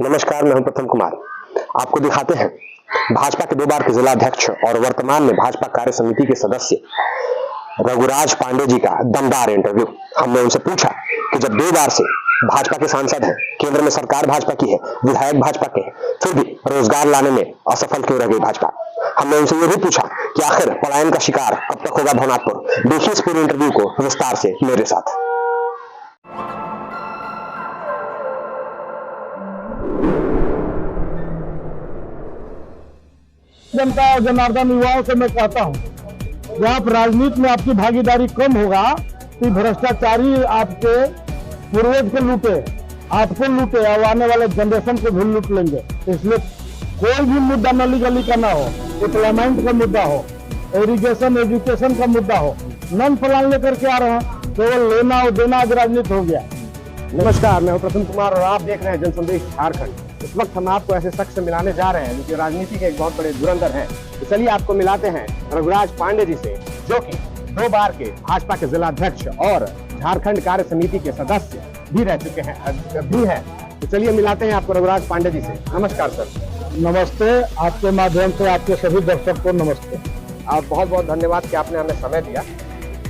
नमस्कार, मैं हूं प्रथम कुमार। आपको दिखाते हैं भाजपा के 2 बार के जिला अध्यक्ष और वर्तमान में भाजपा कार्य समिति के सदस्य रघुराज पांडे जी का दमदार इंटरव्यू। हमने उनसे पूछा कि जब 2 बार से भाजपा के सांसद हैं, केंद्र में सरकार भाजपा की है, विधायक भाजपा के हैं, फिर भी रोजगार लाने में असफल क्यों रह गई भाजपा। हमने उनसे यह भी पूछा कि आखिर पलायन का शिकार कब तक होगा भवनाथपुर। देखिए इस पूरे इंटरव्यू को विस्तार से मेरे साथ। जनता और जनार्दन युवाओं से मैं कहता हूं कि आप राजनीति में आपकी भागीदारी कम होगा कि भ्रष्टाचारी आपके पूर्वज को लूटे, आपको लूटे और आने वाले जनरेशन को भी लूट लेंगे। इसलिए कोई भी मुद्दा नली गली का ना हो, एम्प्लॉयमेंट का मुद्दा हो, इरिगेशन एजुकेशन का मुद्दा हो, नन प्लान लेकर के आ रहे हैं। केवल लेना और देना आज राजनीति हो गया। नमस्कार, मैं हूं प्रथम कुमार और आप देख रहे हैं जनसंदेश झारखंड। इस वक्त हम आपको ऐसे शख्स से मिलाने जा रहे हैं जो कि राजनीति के एक बहुत बड़े धुरंधर हैं। तो चलिए आपको मिलाते हैं रघुराज पांडे जी से, जो कि 2 बार के भाजपा के जिला अध्यक्ष और झारखंड कार्य समिति के सदस्य भी रह चुके हैं तो चलिए मिलाते हैं आपको रघुराज पांडे जी से। नमस्कार सर। नमस्ते, आपके माध्यम से आपके सभी दर्शक को नमस्ते। आप बहुत बहुत धन्यवाद कि आपने हमें समय दिया।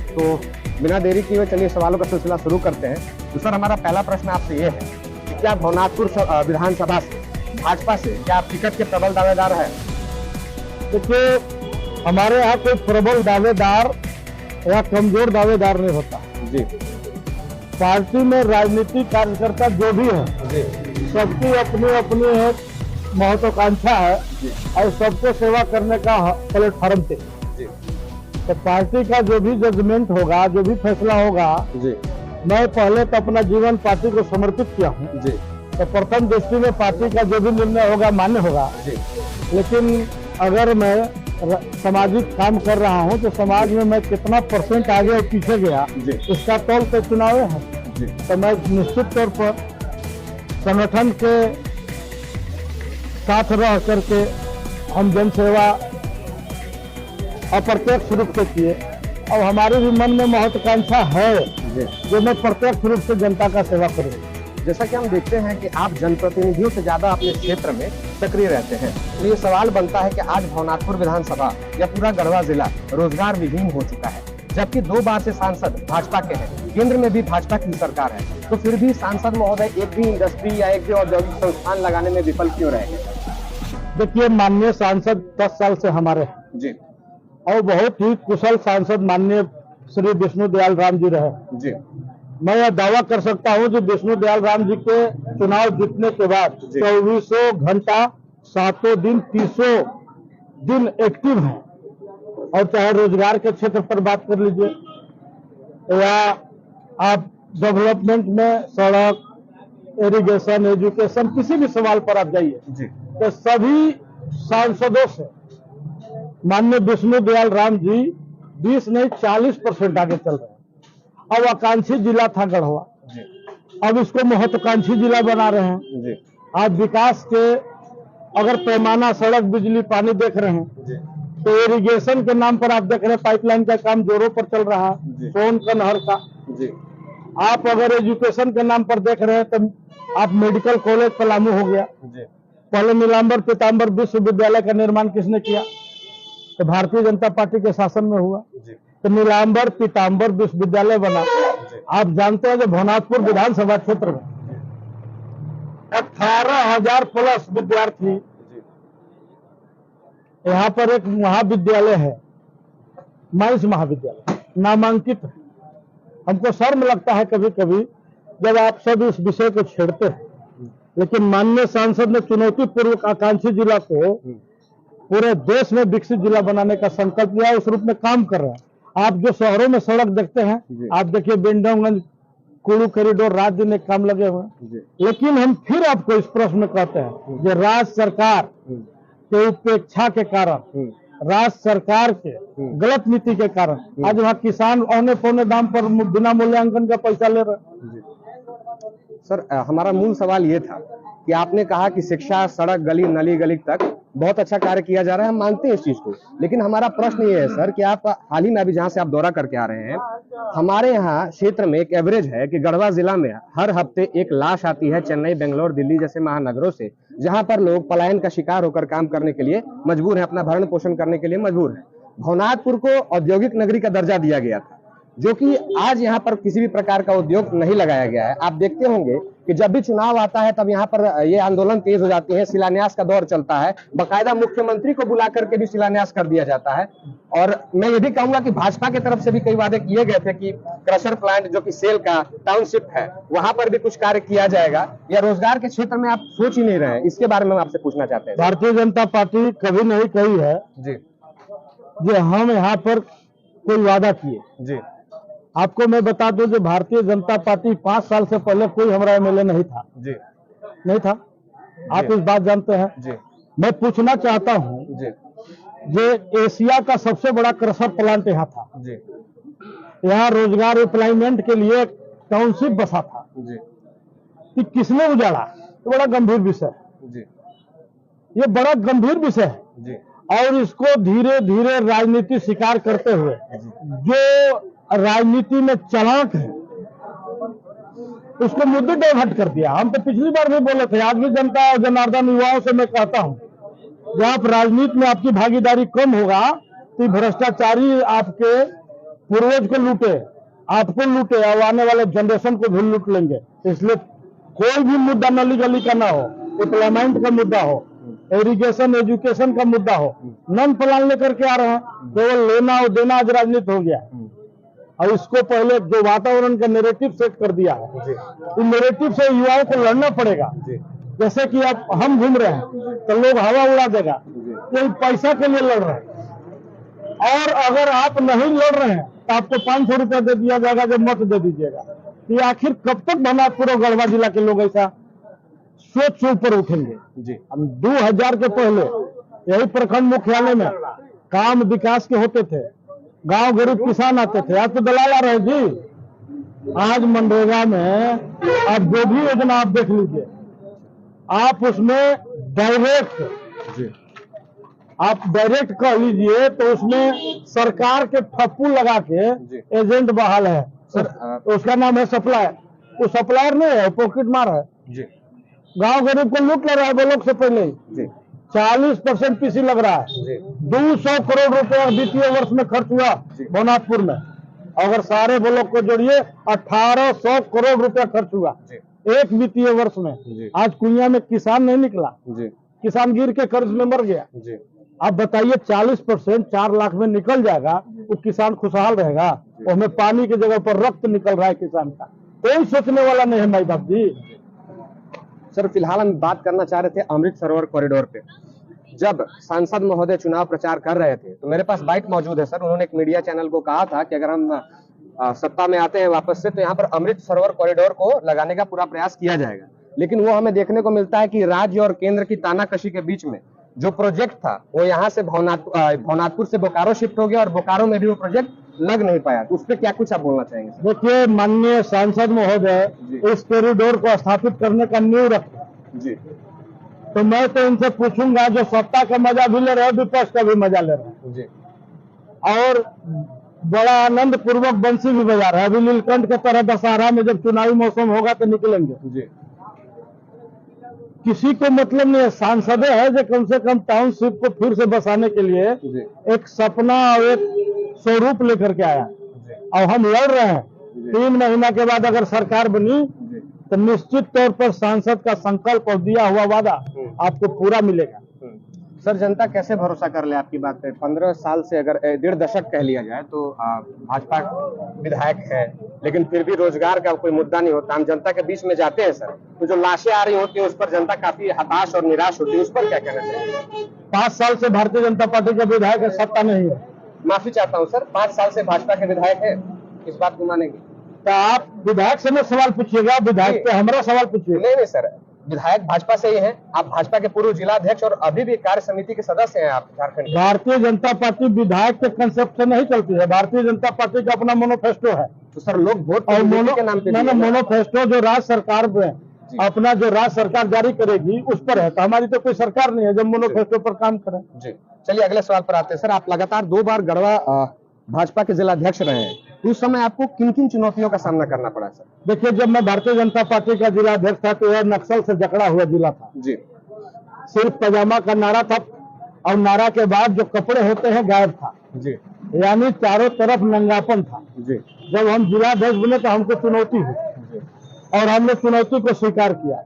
तो बिना देरी किए चलिए सवालों का सिलसिला शुरू करते हैं। तो सर, हमारा पहला प्रश्न आपसे ये है कि क्या भवनाथपुर विधानसभा से भाजपा से क्या आप टिकट के प्रबल दावेदार हैं? देखिए, हमारे यहाँ कोई प्रबल दावेदार या कमजोर दावेदार नहीं होता जी। पार्टी में राजनीतिक कार्यकर्ता जो भी है, सबकी अपनी अपनी एक महत्वाकांक्षा है और सबको सेवा करने का प्लेटफॉर्म पे जी। तो पार्टी का जो भी जजमेंट होगा, जो भी फैसला होगा जी। मैं पहले तो अपना जीवन पार्टी को समर्पित किया हूँ जी। तो प्रथम दृष्टि में पार्टी का जो भी निर्णय होगा मान्य होगा जी। लेकिन अगर मैं सामाजिक काम कर रहा हूँ तो समाज में मैं कितना % आगे और पीछे गया इसका तौल तो चुनाव है जी। तो मैं निश्चित तौर पर संगठन के साथ रह करके हम जन सेवा अप्रत्यक्ष रूप से किए और हमारे भी मन में महत्वाकांक्षा है जो मैं प्रत्यक्ष रूप से जनता का सेवा करूँ। जैसा कि हम देखते हैं कि आप जनप्रतिनिधियों से ज्यादा अपने क्षेत्र में सक्रिय रहते हैं, तो ये सवाल बनता है कि आज भवनाथपुर विधानसभा या पूरा गढ़वा जिला रोजगार विहीन हो चुका है, जबकि 2 बार से सांसद भाजपा के हैं, केंद्र में भी भाजपा की सरकार है, तो फिर भी सांसद महोदय एक भी इंडस्ट्री या एक भी औद्योगिक संस्थान लगाने में विफल क्यों रहे? देखिए, माननीय सांसद 10 साल से हमारे हैं जी और बहुत ही कुशल सांसद माननीय श्री विष्णु दयाल राम जी रहे जी। मैं यह दावा कर सकता हूं कि विष्णु दयाल राम जी के चुनाव जीतने के बाद 2400 घंटा 7 दिन 300 दिन एक्टिव हैं और चाहे रोजगार के क्षेत्र पर बात कर लीजिए या आप डेवलपमेंट में सड़क, इरिगेशन, एजुकेशन, किसी भी सवाल पर आप जाइए तो सभी सांसदों से माननीय विष्णु दयाल राम जी 20 नहीं 40% आगे चल रहे हैं। अब आकांक्षी जिला था गढ़वा, अब इसको महत्वाकांक्षी जिला बना रहे हैं। आज विकास के अगर पैमाना, सड़क, बिजली, पानी देख रहे हैं तो इरिगेशन के नाम पर आप देख रहे हैं पाइपलाइन का काम जोरों पर चल रहा है, सोन का, नहर का। आप अगर एजुकेशन के नाम पर देख रहे हैं तो आप मेडिकल कॉलेज पलामू हो गया। पहले नीलांबर पीताम्बर विश्वविद्यालय का निर्माण किसने किया? तो भारतीय जनता पार्टी के शासन में हुआ तो नीलांबर पीताम्बर विश्वविद्यालय बना। आप जानते हैं कि भवनाथपुर विधानसभा क्षेत्र में 18,000 प्लस विद्यार्थी, यहाँ पर एक महाविद्यालय है, माइंस महाविद्यालय, नामांकित है। हमको शर्म लगता है कभी कभी जब आप सब इस विषय को छेड़ते हैं, लेकिन माननीय सांसद ने चुनौती पूर्वक आकांक्षी जिला को पूरे देश में विकसित जिला बनाने का संकल्प लिया, उस रूप में काम कर रहे हैं। आप जो शहरों में सड़क देखते हैं, आप देखिए बेंडमगंज, कुड़ू कॉरिडोर राज्य में काम लगे हुए हैं। लेकिन हम फिर आपको इस प्रश्न में कहते हैं कि राज्य सरकार के उपेक्षा के कारण, राज्य सरकार के गलत नीति के कारण आज वहाँ किसान औने पौने दाम पर बिना मूल्यांकन का पैसा ले रहे हैं। सर, हमारा मूल सवाल ये था कि आपने कहा कि शिक्षा, सड़क, गली, नली गली तक बहुत अच्छा कार्य किया जा रहा है, हम मानते हैं इस चीज को। लेकिन हमारा प्रश्न ये है सर कि आप हाल ही में अभी जहां से आप दौरा करके आ रहे हैं, हमारे यहाँ क्षेत्र में एक एवरेज है कि गढ़वा जिला में हर हफ्ते एक लाश आती है चेन्नई, बेंगलोर, दिल्ली जैसे महानगरों से, जहां पर लोग पलायन का शिकार होकर काम करने के लिए मजबूर है, अपना भरण पोषण करने के लिए मजबूर है। भवनाथपुर को औद्योगिक नगरी का दर्जा दिया गया था, जो कि आज यहाँ पर किसी भी प्रकार का उद्योग नहीं लगाया गया है। आप देखते होंगे कि जब भी चुनाव आता है तब यहाँ पर ये आंदोलन तेज हो जाती है, शिलान्यास का दौर चलता है, बकायदा मुख्यमंत्री को बुला करके भी शिलान्यास कर दिया जाता है। और मैं ये भी कहूंगा कि भाजपा की तरफ से भी कई वादे किए गए थे कि क्रशर प्लांट जो कि सेल का टाउनशिप है, वहां पर भी कुछ कार्य किया जाएगा, या रोजगार के क्षेत्र में आप सोच ही नहीं रहे हैं। इसके बारे में हम आपसे पूछना चाहते हैं। भारतीय जनता पार्टी कभी नहीं कही है जी जो हम यहाँ पर कोई वादा किए। जी आपको मैं बता दूं, जो भारतीय जनता पार्टी 5 साल से पहले कोई हमारा एमएलए नहीं था, जी नहीं था, आप इस बात जानते हैं। जी मैं पूछना चाहता हूं, जी जो एशिया का सबसे बड़ा क्रशर प्लांट यहाँ था, जी यहाँ रोजगार एम्प्लॉयमेंट के लिए टाउनशिप बसा था, जी कि किसने उजाड़ा? तो बड़ा गंभीर विषय है, जी ये बड़ा गंभीर विषय है। जी और इसको धीरे धीरे राजनीति स्वीकार करते हुए जो राजनीति में चालाक है उसको मुद्दे डाइवर्ट कर दिया। हम तो पिछली बार भी बोले थे, आज भी जनता और जनार्दन युवाओं से मैं कहता हूं, जब आप राजनीति में आपकी भागीदारी कम होगा तो भ्रष्टाचारी आपके पूर्वज को लूटे, आपको लूटे और आने वाले जनरेशन को भी लूट लेंगे। इसलिए कोई भी मुद्दा नली गली का ना हो, एम्प्लॉयमेंट का मुद्दा हो, इरिगेशन एजुकेशन का मुद्दा हो, नन प्लान लेकर के आ रहे हैं, केवल लेना और देना आज राजनीति हो गया। और इसको पहले जो वातावरण का नैरेटिव सेट कर दिया है, इस नैरेटिव से युवाओं को लड़ना पड़ेगा। जैसे कि अब हम घूम रहे हैं तो लोग हवा उड़ा देगा, ये पैसा के लिए लड़ रहे हैं। और अगर आप नहीं लड़ रहे हैं तो आपको 500 रुपया दे दिया जाएगा, जो मत दे दीजिएगा। ये आखिर कब तक भवनाथपुर और गढ़वा जिला के लोग ऐसा सोच से ऊपर उठेंगे? जी 2000 के पहले यही प्रखंड मुख्यालय में काम विकास के होते थे, गांव गरीब किसान आते थे, आज तो दलाल आ रहे जी। आज मनरेगा में आप जो भी योजना आप देख लीजिए, आप उसमें डायरेक्ट कह लीजिए तो उसमें सरकार के ठप्पू लगा के एजेंट बहाल है सर। उसका नाम है सप्लायर। वो सप्लायर नहीं है, पॉकेट मार है जी। गांव गरीब को लूट ले रहा है ब्लॉक से पहले ही। 40% पीसी लग रहा है। 200 करोड़ रुपया वित्तीय वर्ष में खर्च हुआ भवनाथपुर में। अगर सारे ब्लॉक को जोड़िए 1800 करोड़ रुपया खर्च हुआ एक वित्तीय वर्ष में। आज कुइया में किसान नहीं निकला, किसान गिर के कर्ज में मर गया। आप बताइए 40% 4 लाख में निकल जाएगा, वो किसान खुशहाल रहेगा? उसमें पानी की जगह पर रक्त निकल रहा है किसान का। कोई सोचने वाला नहीं है माई बाप जी। सर फिलहाल हम बात करना चाह रहे थे अमृत सरोवर कॉरिडोर पे। जब सांसद महोदय चुनाव प्रचार कर रहे थे तो मेरे पास बाइट मौजूद है सर, उन्होंने एक मीडिया चैनल को कहा था कि अगर हम सत्ता में आते हैं वापस से तो यहाँ पर अमृत सरोवर कॉरिडोर को लगाने का पूरा प्रयास किया जाएगा। लेकिन वो हमें देखने को मिलता है कि राज्य और केंद्र की तानाकशी के बीच में जो प्रोजेक्ट था वो यहाँ से भवनाथपुर से बोकारो शिफ्ट हो गया और बोकारो में भी वो प्रोजेक्ट लग नहीं पाया। उस पर क्या कुछ आप बोलना चाहेंगे? देखिए माननीय सांसद महोदय इस कॉरिडोर को स्थापित करने का नींव रखते जी, तो मैं तो इनसे पूछूंगा जो सत्ता का मजा भी ले रहे हैं, विपक्ष का भी मजा ले रहे हैं जी, और बड़ा आनंद पूर्वक बंसी भी बजा रहे हैं। अभी नीलकंठ के तरह दशहरा में जब चुनावी मौसम होगा तो निकलेंगे जी। किसी को मतलब नहीं है, सांसद है जो कम से कम टाउनशिप को फिर से बसाने के लिए एक सपना और एक स्वरूप लेकर के आया और हम लड़ रहे हैं। 3 महीना के बाद अगर सरकार बनी तो निश्चित तौर पर सांसद का संकल्प और दिया हुआ वादा आपको पूरा मिलेगा। सर जनता कैसे भरोसा कर ले आपकी बात पे? 15 साल से अगर 1.5 दशक कह लिया जाए तो भाजपा विधायक है, लेकिन फिर भी रोजगार का कोई मुद्दा नहीं होता। हम जनता के बीच में जाते हैं सर, तो जो लाशें आ रही होती है उस पर जनता काफी हताश और निराश होती है, उस पर क्या कहना चाहिए? 5 साल से भारतीय जनता पार्टी के विधायक सत्ता नहीं है। माफी चाहता हूँ सर, 5 साल से भाजपा के विधायक है, इस बात को मानेंगे? तो आप विधायक से मैं सवाल पूछिएगा, विधायक पे हमारा सवाल पूछिए। नहीं सर, विधायक भाजपा से ही हैं, आप भाजपा के पूर्व जिला अध्यक्ष और अभी भी कार्य समिति के सदस्य हैं आप झारखंड। भारतीय जनता पार्टी विधायक के कंसेप्ट से नहीं चलती है। भारतीय जनता पार्टी का अपना मोनोफेस्टो है। तो सर लोग वोट और के नाम पे मैंने मोनोफेस्टो जो राज्य सरकार में अपना जो राज्य सरकार जारी करेगी उस पर है। तो हमारी तो कोई सरकार नहीं है जब मैनिफेस्टो पर काम करें। जी चलिए अगले सवाल पर आते हैं। सर आप लगातार 2 बार गढ़वा भाजपा के जिलाध्यक्ष रहे हैं, उस समय आपको किन किन चुनौतियों का सामना करना पड़ा सर? देखिए, जब मैं भारतीय जनता पार्टी का जिलाध्यक्ष था तो यह नक्सल से जकड़ा हुआ जिला था जी। सिर्फ पजामा का नारा था और नारा के बाद जो कपड़े होते हैं गायब था जी यानी चारों तरफ नंगापन था जी। जब हम जिलाध्यक्ष बने तो हमको चुनौती हुई और हमने चुनौती को स्वीकार किया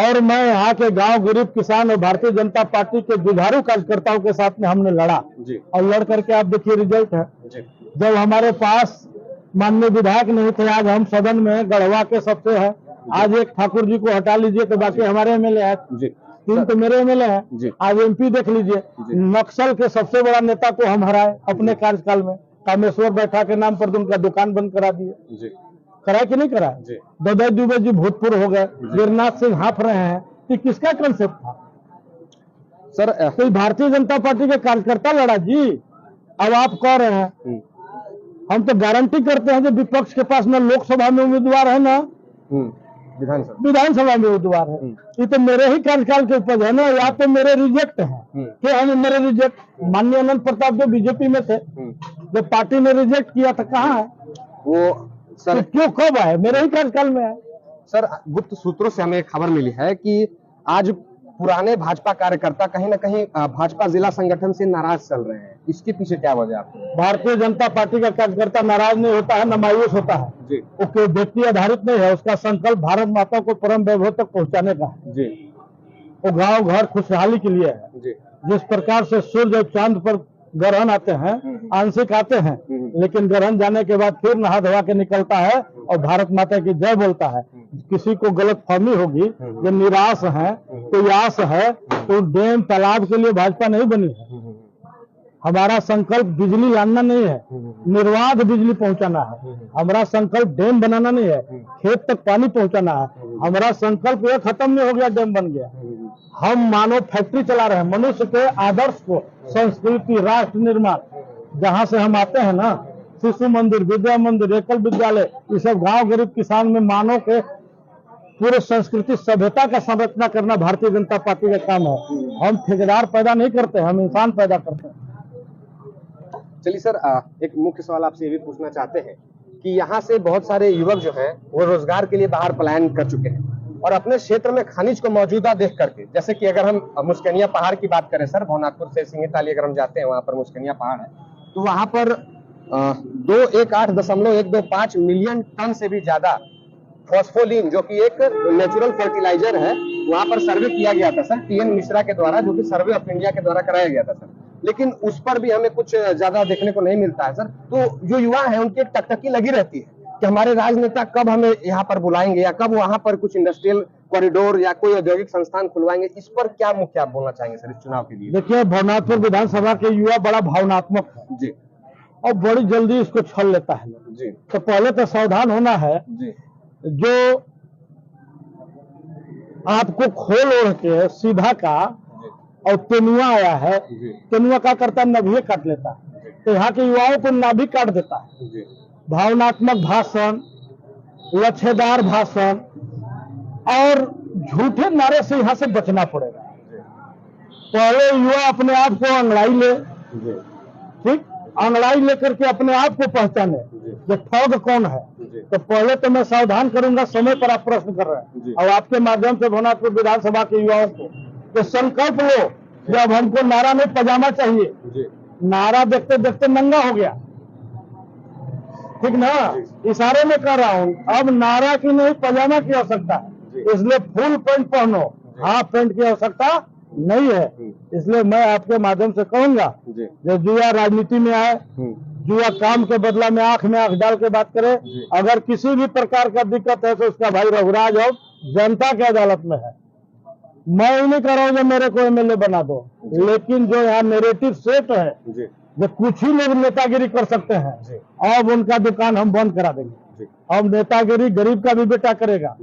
और मैं यहाँ के गांव गरीब किसान और भारतीय जनता पार्टी के जुझारू कार्यकर्ताओं के साथ में हमने लड़ा जी। और लड़ करके आप देखिए रिजल्ट है जी। जब हमारे पास माननीय विधायक नहीं थे, आज हम सदन में गढ़वा के सबसे है। आज एक ठाकुर जी को हटा लीजिए तो बाकी हमारे एमएलए हैं, 3 तो मेरे एमएलए हैं। आज एमपी देख लीजिए, नक्सल के सबसे बड़ा नेता को हम हराए अपने कार्यकाल में। कामेश्वर बैठा के नाम पर उनका दुकान बंद करा दिए, कराए कि नहीं कराए? ददय दुबे जी भूतपूर्व हो गए, गिरनाथ सिंह हाफ रहे हैं। ये किसका कंसेप्ट था सर? कोई भारतीय जनता पार्टी के कार्यकर्ता लड़ा जी। अब आप कह रहे हैं, हम तो गारंटी करते हैं जो विपक्ष के पास न लोकसभा में उम्मीदवार है ना विधानसभा में उम्मीदवार है। ये तो मेरे ही कार्यकाल के उपज है ना, या तो मेरे रिजेक्ट है क्या है? मेरे रिजेक्ट माननीय अनंत प्रताप जो बीजेपी में थे, जब पार्टी ने रिजेक्ट किया था कहाँ है वो सर? तो क्यों कब आए? मेरे ही कार्यकाल में है। सर गुप्त सूत्रों से हमें खबर मिली है कि आज पुराने भाजपा कार्यकर्ता कहीं ना कहीं भाजपा जिला संगठन से नाराज चल रहे हैं, इसके पीछे क्या वजह आपको? भारतीय जनता पार्टी का कार्यकर्ता नाराज नहीं होता है, न मायूस होता है जी। वो कोई व्यक्ति आधारित नहीं है, उसका संकल्प भारत माता को परम वैभव तक पहुंचाने का है जी। वो गांव घर खुशहाली के लिए है जी। जिस प्रकार से सूर्य और चांद पर ग्रहण आते हैं, आंशिक आते हैं, लेकिन ग्रहण जाने के बाद फिर नहा धोवा के निकलता है और भारत माता की जय बोलता है। किसी को गलत फहमी होगी, जो निराश है, कोई आस है, तो डैम तालाब के लिए भाजपा नहीं बनी है। हमारा संकल्प बिजली लाना नहीं है, निर्बाध बिजली पहुंचाना है। हमारा संकल्प डैम बनाना नहीं है, खेत तक पानी पहुंचाना है। हमारा संकल्प यह खत्म नहीं हो गया डैम बन गया। हम मानव फैक्ट्री चला रहे हैं, मनुष्य के आदर्श को, संस्कृति, राष्ट्र निर्माण। जहां से हम आते हैं ना, शिशु मंदिर, विद्या मंदिर, एकल विद्यालय, ये सब गांव गरीब किसान में मानव के पूरे संस्कृति सभ्यता का संरचना करना भारतीय जनता पार्टी का काम है। हम ठेकेदार पैदा नहीं करते, हम इंसान पैदा करते हैं। चलिए सर, एक मुख्य सवाल आपसे ये भी पूछना चाहते हैं कि यहाँ से बहुत सारे युवक जो हैं वो रोजगार के लिए बाहर पलायन कर चुके हैं और अपने क्षेत्र में खनिज को मौजूदा देख करके, जैसे कि अगर हम मुस्कनिया पहाड़ की बात करें सर, भवनाथपुर से सिंगीताली अगर हम जाते हैं, वहां पर मुस्कनिया पहाड़ है, तो वहां पर 218.125 मिलियन टन से भी ज्यादा फॉस्फोलिन जो कि एक नेचुरल फर्टिलाइजर है, वहां पर सर्वे किया गया था सर टीएन मिश्रा के द्वारा, जो कि सर्वे ऑफ इंडिया के द्वारा कराया गया था सर। लेकिन उस पर भी हमें कुछ ज्यादा देखने को नहीं मिलता है सर। तो जो युवा है उनकी एक टकटकी लगी रहती है कि हमारे राजनेता कब हमें यहाँ पर बुलाएंगे या कब वहां पर कुछ इंडस्ट्रियल कॉरिडोर या कोई औद्योगिक संस्थान खुलवाएंगे। इस पर क्या मुख्य आप बोलना चाहेंगे सर इस चुनाव के लिए? देखिए, भवनाथपुर विधानसभा के युवा बड़ा भावनात्मक है जी और बड़ी जल्दी इसको छल लेता है जी। तो पहले तो सावधान होना है जी। जो आपको खोल ओढ़ के सीधा का और तेनुआ आया है, तेनुआ क्या करता है? नभिये काट लेता है। तो यहाँ के युवाओं को नाभि काट देता है। भावनात्मक भाषण, लच्छेदार भाषण और झूठे नारे से यहाँ से बचना पड़ेगा। पहले युवा अपने आप को अंगड़ाई ले, ठीक, अंगड़ाई लेकर के अपने आप को पहचाने जो ठग कौन है। तो पहले तो मैं सावधान करूंगा, समय पर आप प्रश्न कर रहे हैं और आपके माध्यम से भवनाथपुर विधानसभा के युवाओं को तो संकल्प लो, जब हमको नारा नहीं पजामा चाहिए। नारा देखते देखते नंगा हो गया, ठीक ना? इशारे में कर रहा हूँ, अब नारा की नहीं पजामा की आवश्यकता है, इसलिए फुल पैंट पहनो, हाफ पैंट की आवश्यकता नहीं है। इसलिए मैं आपके माध्यम से कहूंगा जब युवा राजनीति में आए, युवा काम के बदला में आंख डाल के बात करे। अगर किसी भी प्रकार का दिक्कत है तो उसका भाई रघुराज अब जनता की अदालत में है। मैं नहीं कर रहा हूँ जो मेरे को एमएलए बना दो, लेकिन जो यहाँ नेरेटिव सेट है जो कुछ ही लोग नेतागिरी कर सकते हैं, अब उनका दुकान हम बंद करा देंगे। अब नेतागिरी गरीब का भी बेटा करेगा,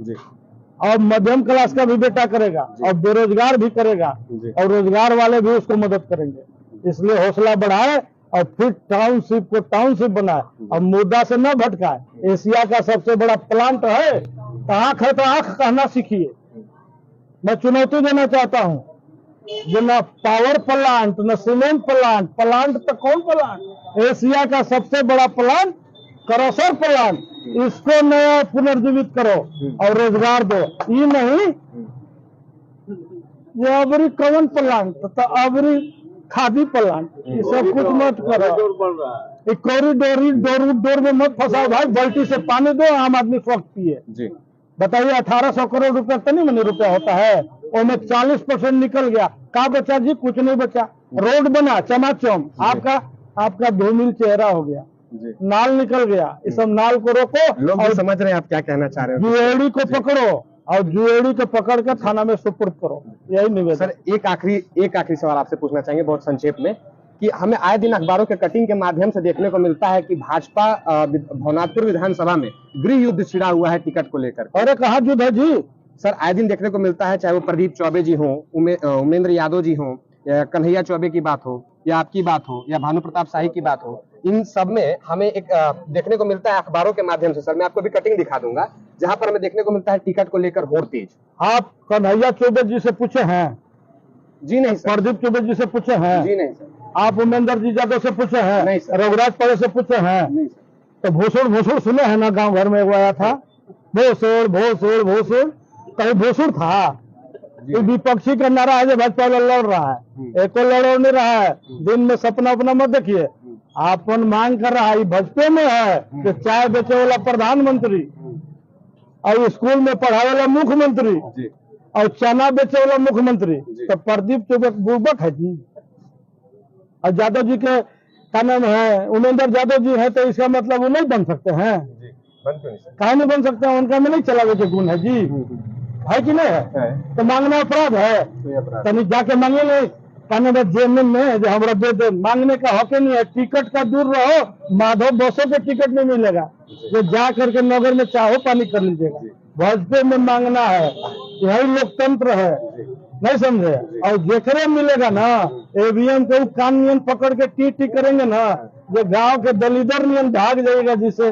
अब मध्यम क्लास का भी बेटा करेगा, और बेरोजगार भी करेगा, और रोजगार वाले भी उसको मदद करेंगे। इसलिए हौसला बढ़ाए और फिर टाउनशिप को टाउनशिप बनाए और मुद्दा से न भटकाए। एशिया का सबसे बड़ा प्लांट है तो आंख है तो आंख कहना सीखिए। मैं चुनौती देना चाहता हूँ, जो ना पावर प्लांट न सीमेंट प्लांट, प्लांट तो कौन प्लांट, एशिया का सबसे बड़ा प्लांट क्रशर प्लांट, इसको नया पुनर्जीवित करो और रोजगार दो। ये नहीं ये अबरी कवन प्लांट तो अबरी खादी प्लांट, ये सब कुछ मत करो। कॉरिडोर में मत फंसाओ भाई, बाल्टी से पानी दो, आम आदमी वक्त पिए। बताइए 1800 करोड़ रुपया तो नहीं मनी रुपया होता है, उसमें 40% निकल गया, क्या बचा जी? कुछ नहीं बचा। रोड बना चमाचम, आपका धूमिल चेहरा हो गया, नाल निकल गया। इस सब नाल को रोको। लोग और समझ रहे हैं आप क्या कहना चाह रहे हैं। जुएड़ी को पकड़ो और जुएड़ी को पकड़ कर थाना में सुपुर्द करो, यही निवेदन। सर एक आखिरी सवाल आपसे पूछना चाहेंगे बहुत संक्षेप में, कि हमें आए दिन अखबारों के कटिंग के माध्यम से देखने को मिलता है कि भाजपा भवनाथपुर विधानसभा में गृह युद्ध छिड़ा हुआ है टिकट को लेकर। अरे कहाँ युद्ध है जी? सर आए दिन देखने को मिलता है, चाहे वो प्रदीप चौबे जी हों, उमेंद्र यादव जी हों, या कन्हैया चौबे की बात हो, या आपकी बात हो, या भानु प्रताप शाही की बात हो, इन सब में हमें एक देखने को मिलता है अखबारों के माध्यम से। सर मैं आपको भी कटिंग दिखा दूंगा, जहां पर हमें देखने को मिलता है टिकट को लेकर होड़ तेज। आप कन्हैया चौबे जी से पूछे हैं? जी नहीं सर। प्रदीप चौबे जी से पूछे हैं? जी नहीं सर। आप उमेंद्र जी यादव से पूछे हैं? नहीं सर। रघुराज पड़े से पूछे हैं? नहीं सर। तो भूसुड़ सुने हैं ना, गांव घर में वो आया था, भूसुड़ कहीं भूसुड़ था? तो विपक्षी का नारा है जो भाजपा लड़ रहा है, एको लड़ नहीं रहा है। दिन में सपना अपना मत देखिए, आपन मांग कर रहा है। भाजपा में है कि चाय बेचे वाला प्रधानमंत्री और स्कूल में पढ़ाए वाला मुख्यमंत्री और चना बेचे वाला मुख्यमंत्री, तो प्रदीप चौबे बुर्बक है जी। और यादव जी के क्या नाम है, उमेंद्र यादव जी है, तो इसका मतलब वो नहीं बन सकते हैं? कहा नहीं बन सकते हैं? उनका में नहीं चलावे के गुण है जी, है कि नहीं है? तो मांगना अपराध है? तो जाके मांगे नहीं, कहने जेल में जो हमारा दे दे, मांगने का हक नहीं है। टिकट का दूर रहो, माधव बसों के टिकट नहीं मिलेगा, जो जा करके नगर में चाहो पानी कर लीजिएगा। भाजपा में मांगना है, यही लोकतंत्र है, नहीं समझे? और जेकरे मिलेगा ना, ईवीएम को कान नियन पकड़ के टी करेंगे ना, जो गांव के दलिदर नियन भाग जाएगा, जिसे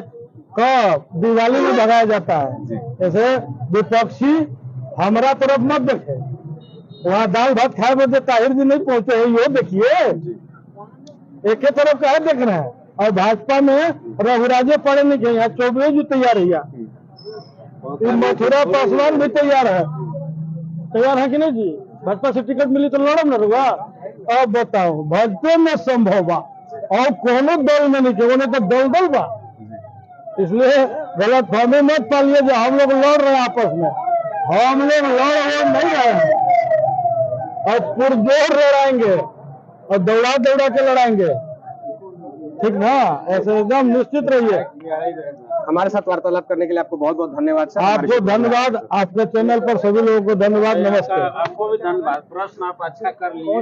कब दिवाली में भगाया जाता है। ऐसे विपक्षी हमारा तरफ मत देखे, वहाँ दाल भात खाए बदे ताहिर जी नहीं पहुंचे है, यो देखिए एक ही तरफ का है देख रहे हैं। और भाजपा में रघुराजे पड़े नहीं गए, यहाँ चौबे जी तैयार है, मथुरा पासवान भी तैयार है कि नहीं जी? भाजपा से टिकट मिली तो लड़ो न रुआ। अब बताओ भाजपा में संभव बा और कोनो दल में नहीं, उन्हें तो दल बा। इसलिए गलत फहमी मत पालिए जो हम लोग लड़ रहे हैं आपस में, हम लोग लड़ नहीं रहे हैं और पुरजोर लड़ाएंगे और दौड़ा के लड़ाएंगे, ठीक ना? ऐसे एकदम निश्चित रहिए। हमारे साथ वार्तालाप करने के लिए आपको बहुत बहुत धन्यवाद सर। आपको धन्यवाद, आपके चैनल पर सभी लोगों को धन्यवाद, नमस्ते। आपको भी धन्यवाद, प्रश्न आप अच्छा कर लिए।